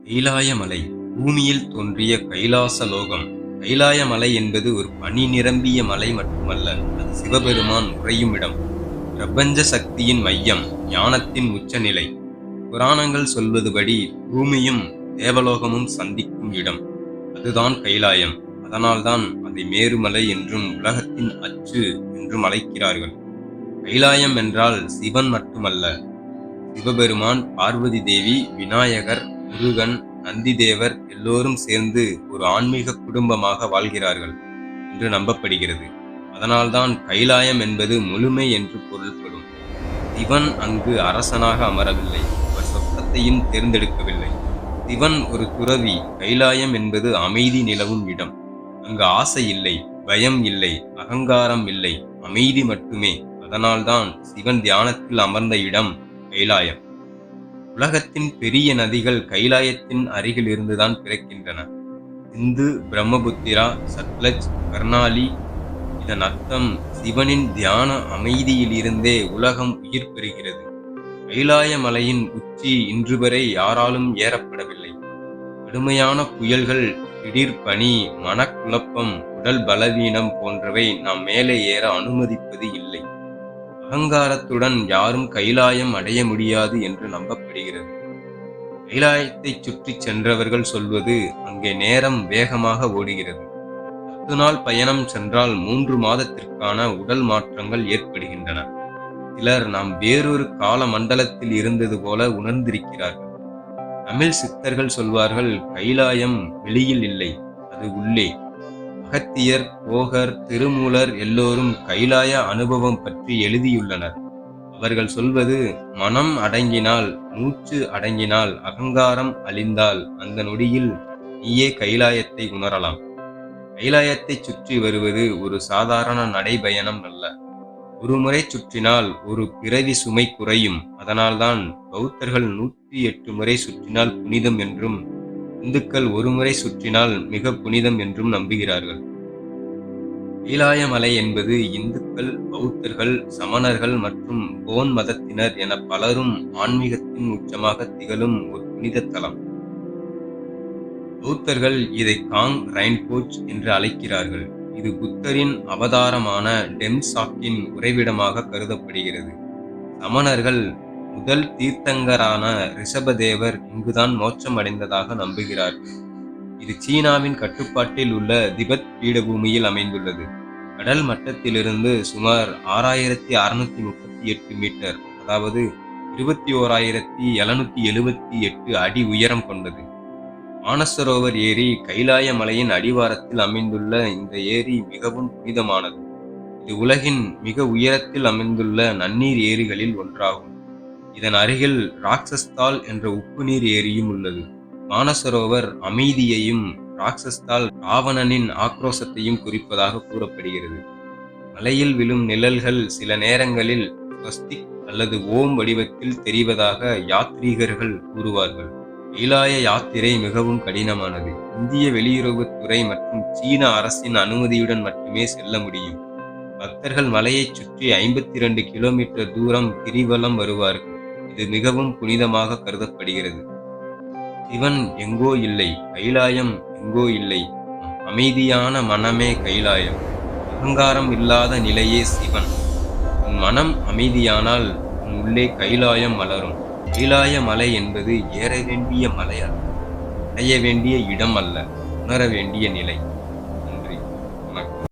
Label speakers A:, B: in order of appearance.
A: கைலாய மலை பூமியில் தோன்றிய கைலாச லோகம். கைலாய மலை என்பது ஒரு பனி நிரம்பிய மலை மட்டுமல்ல, அது சிவபெருமான் உறையும் இடம், பிரபஞ்ச சக்தியின் மையம், ஞானத்தின் உச்சநிலை. புராணங்கள் சொல்வதுபடி பூமியும் தேவலோகமும் சந்திக்கும் இடம், அதுதான் கைலாயம். அதனால்தான் அதை மேருமலை என்றும் உலகத்தின் அச்சு என்றும் அழைக்கிறார்கள். கைலாயம் என்றால் சிவன் மட்டுமல்ல, சிவபெருமான், பார்வதி தேவி, விநாயகர், முருகன், நந்திதேவர் எல்லோரும் சேர்ந்து ஒரு ஆன்மீக குடும்பமாக வாழ்கிறார்கள் என்று நம்பப்படுகிறது. அதனால்தான் கைலாயம் என்பது முழுமை என்று பொருள்படும். சிவன் அங்கு அரசனாக அமரவில்லை, அவர் சொர்க்கத்தையும் தேர்ந்தெடுக்கவில்லை. சிவன் ஒரு துறவி. கைலாயம் என்பது அமைதி நிலவும் இடம். அங்கு ஆசை இல்லை, பயம் இல்லை, அகங்காரம் இல்லை, அமைதி மட்டுமே. அதனால்தான் சிவன் தியானத்தில் அமர்ந்த இடம் கைலாயம். உலகத்தின் பெரிய நதிகள் கைலாயத்தின் அருகில் இருந்துதான் பிறக்கின்றன. சிந்து, பிரம்மபுத்திரா, சட்லஜ், கர்ணாலி. இதன் அர்த்தம், சிவனின் தியான அமைதியில் இருந்தே உலகம் உயிர் பெறுகிறது. கைலாய மலையின் உச்சி இன்று வரை யாராலும் ஏறப்படவில்லை. கடுமையான புயல்கள், திடீர் பனி, மனக்குழப்பம், உடல் பலவீனம் போன்றவை நாம் மேலே ஏற அனுமதிப்பது இல்லை. அகங்காரத்துடன் யாரும் கைலாயம் அடைய முடியாது என்று நம்பப்படுகிறது. கைலாயத்தை சுற்றி சென்றவர்கள் சொல்வது, அங்கே நேரம் வேகமாக ஓடுகிறது. 10 நாள் பயணம் சென்றால் 3 மாதத்திற்கான உடல் மாற்றங்கள் ஏற்படுகின்றன. சிலர் நாம் வேறொரு கால மண்டலத்தில் இருந்தது போல உணர்ந்திருக்கிறார்கள். தமிழ் சித்தர்கள் சொல்வார்கள், கைலாயம் வெளியில் இல்லை, அது உள்ளே. அகத்தியர், போகர், திருமூலர் எல்லோரும் கைலாய அனுபவம் பற்றி எழுதியுள்ளனர். அவர்கள் சொல்வது, மனம் அடங்கினால், மூச்சு அடங்கினால், அகங்காரம் அழிந்தால் அந்த நொடியில் நீயே கைலாயத்தை உணரலாம். கைலாயத்தை சுற்றி வருவது ஒரு சாதாரண நடைபயணம் அல்ல. ஒரு முறை சுற்றினால் ஒரு பிறவி சுமை குறையும். அதனால்தான் பௌத்தர்கள் 108 முறை சுற்றினால் புனிதம் என்றும், இந்துக்கள் ஒரு முறை சுற்றினால் மிக புனிதம் என்றும் நம்புகிறார்கள். கைலாய மலை என்பது இந்துக்கள், பௌத்தர்கள், சமணர்கள் மற்றும் போன் மதத்தினர் என பலரும் ஆன்மீகத்தின் உச்சமாக திகழும் ஒரு புனித தலம். பௌத்தர்கள் இதை காங் ரைன்போச் என்று அழைக்கிறார்கள். இது புத்தரின் அவதாரமான டெம்சாக்கின் உறைவிடமாக கருதப்படுகிறது. சமணர்கள் முதல் தீர்த்தங்கரான ரிஷபதேவர் இங்குதான் மோட்சம் அடைந்ததாக நம்புகிறார்கள். இது சீனாவின் கட்டுப்பாட்டில் உள்ள திபெத் பீடபூமியில் அமைந்துள்ளது. கடல் மட்டத்திலிருந்து சுமார் 6638 மீட்டர், அதாவது 21,778 அடி உயரம் கொண்டது. மானசரோவர் ஏரி கைலாய மலையின் அடிவாரத்தில் அமைந்துள்ள இந்த ஏரி மிகவும் புனிதமானது. இது உலகின் மிக உயரத்தில் அமைந்துள்ள நன்னீர் ஏரிகளில் ஒன்றாகும். இதன் அருகில் ராக்சஸ்தால் என்ற உப்பு நீர் ஏரியும் உள்ளது. மானசரோவர் அமைதியையும், ராக்சஸ்தால் ராவணனின் ஆக்ரோஷத்தையும் குறிப்பதாக கூறப்படுகிறது. மலையில் விழும் நிழல்கள் சில நேரங்களில் ஸ்வஸ்திக் அல்லது ஓம் வடிவத்தில் தெரிவதாக யாத்ரீகர்கள் கூறுவார்கள். கைலாய யாத்திரை மிகவும் கடினமானது. இந்திய வெளியுறவுத்துறை மற்றும் சீன அரசின் அனுமதியுடன் மட்டுமே செல்ல முடியும். பக்தர்கள் மலையைச் சுற்றி 52 கிலோமீட்டர் தூரம் கிரிவலம் வருவார்கள். இது மிகவும் புனிதமாக கருதப்படுகிறது. சிவன் எங்கோ இல்லை, கைலாயம் எங்கோ இல்லை. அமைதியான மனமே கைலாயம். அகங்காரம் இல்லாத நிலையே சிவன். உன் மனம் அமைதியானால் உன் உள்ளே கைலாயம் மலரும். கைலாய மலை என்பது ஏற வேண்டிய மலை அல்ல, அடைய வேண்டிய இடம் அல்ல, உணர வேண்டிய நிலை. நன்றி, வணக்கம்.